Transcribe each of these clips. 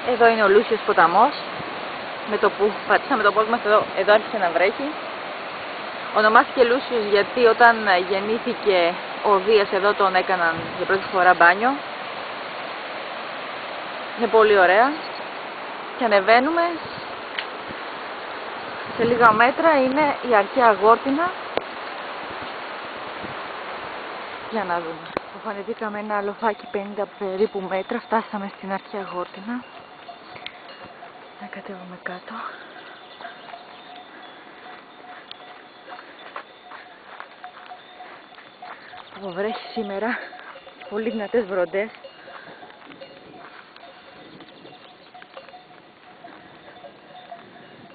Εδώ είναι ο Λούσιος ποταμός. Με το που πατήσαμε το πόδι μας εδώ άρχισε να βρέχει. Ονομάστηκε Λούσιος γιατί όταν γεννήθηκε ο Δίας εδώ τον έκαναν για πρώτη φορά μπάνιο. Είναι πολύ ωραία. Και ανεβαίνουμε. Σε λίγα μέτρα είναι η αρχαία Γόρτινα. Για να δούμε. Ανεβήκαμε ένα λοφάκι 50 περίπου μέτρα. Φτάσαμε στην αρχαία Γόρτινα. Να κατέβουμε κάτω. Βρέχει σήμερα. Πολύ δυνατές βροντές.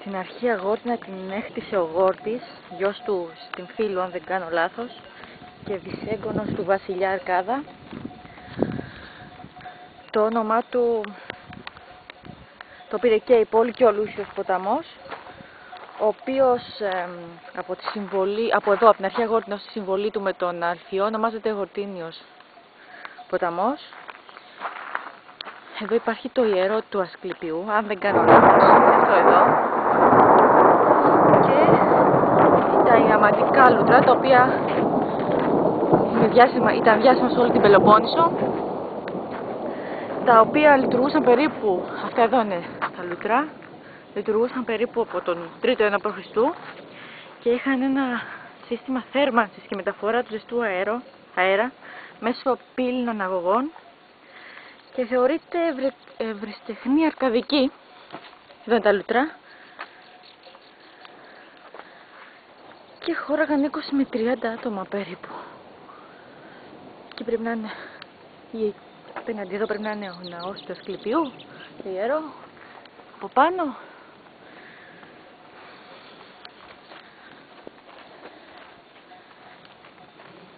Την αρχαία Γόρτινα την έκτισε ο Γόρτης, γιος του στην Φίλου αν δεν κάνω λάθος, και δυσέγγονος του βασιλιά Αρκάδα. Το όνομά του το πήρε και η πόλη και ο Λούσιος ποταμός, ο οποίος από εδώ, από την αρχαία Γόρτινα, στη συμβολή του με τον Αλφιό, ονομάζεται Γορτίνιος ποταμός. Εδώ υπάρχει το ιερό του Ασκληπιού, αν δεν κάνω λάθος, αυτό εδώ. Και τα ιαματικά λουτρά, τα οποία ήταν διάσημα σε όλη την Πελοπόννησο, τα οποία λειτουργούσαν περίπου, αυτά εδώ είναι τα λουτρά, λειτουργούσαν περίπου από τον 3ο αιώνα π.Χ. και είχαν ένα σύστημα θέρμανσης και μεταφορά του ζεστού αέρα μέσω πύληνων αγωγών και θεωρείται ευρεσιτεχνία αρκαδική. Εδώ είναι τα λουτρά και χώραγαν 20 με 30 άτομα περίπου. Και πρέπει να είναι απέναντι εδώ πρέπει να είναι ο ναός του Ασκληπιού, το ιερό, από πάνω.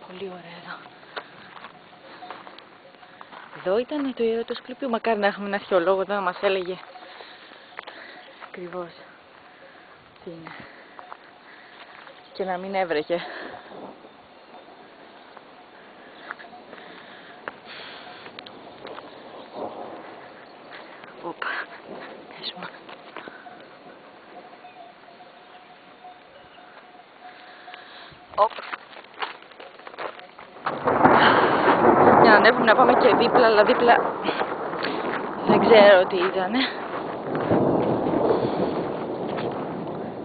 Πολύ ωραία εδώ. Εδώ ήταν το ιερό του Ασκληπιού, μακάρι να έχουμε ένα αρχαιολόγο εδώ να μας έλεγε ακριβώς τι είναι. Και να μην έβρεχε. Οπα, πέσουμε. Οπ. Για να ανέβουμε να πάμε και δίπλα, αλλά δίπλα δεν ξέρω τι ήτανε.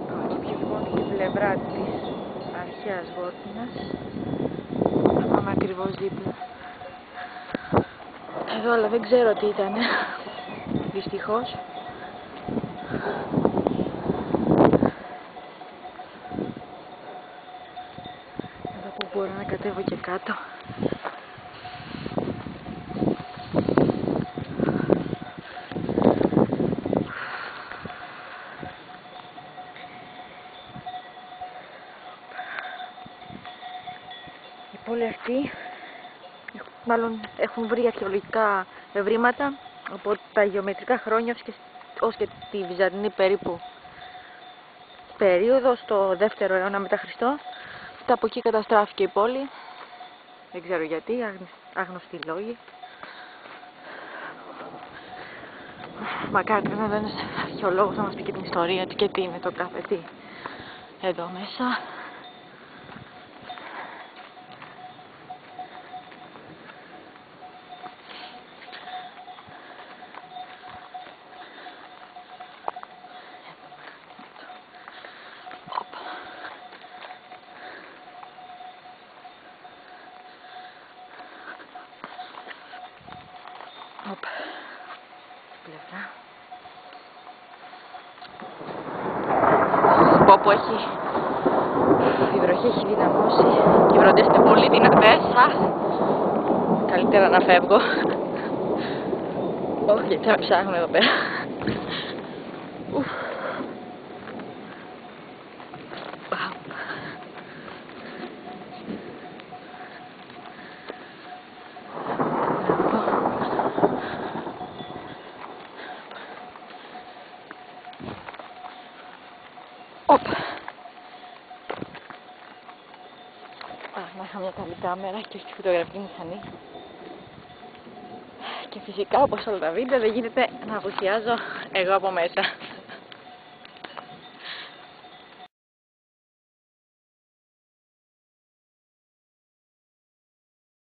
Πάμε λοιπόν στην πλευρά της αρχαίας Γόρτινας. Θα πάμε ακριβώς δίπλα. Εδώ, αλλά δεν ξέρω τι ήτανε. Δυστυχώς. Εδώ που μπορώ να κατέβω και κάτω. Η πόλη αυτή, μάλλον έχουν βρει αρχαιολογικά ευρήματα από τα γεωμετρικά χρόνια ως και τη Βυζαντινή περίπου περίοδο, στο 2ο αιώνα μετά Χριστό. Από εκεί καταστράφηκε η πόλη, δεν ξέρω γιατί, άγνωστοι λόγοι. Μακάρι να είναι ένας αρχαιολόγος να μας πει και την ιστορία του και τι είναι το κάθε τι εδώ μέσα. Πλευρά. Όπου έχει η βροχή έχει δυναμώσει και οι βροντές είναι πολύ δυνατές. Καλύτερα να φεύγω. Όχι, γιατί θα με ψάχνουν εδώ πέρα. Να είχα μια καλή κάμερα και όχι τη φωτογραφική μηχανή. Και φυσικά όπως όλα τα βίντεο δεν γίνεται να απουσιάζω εγώ από μέσα.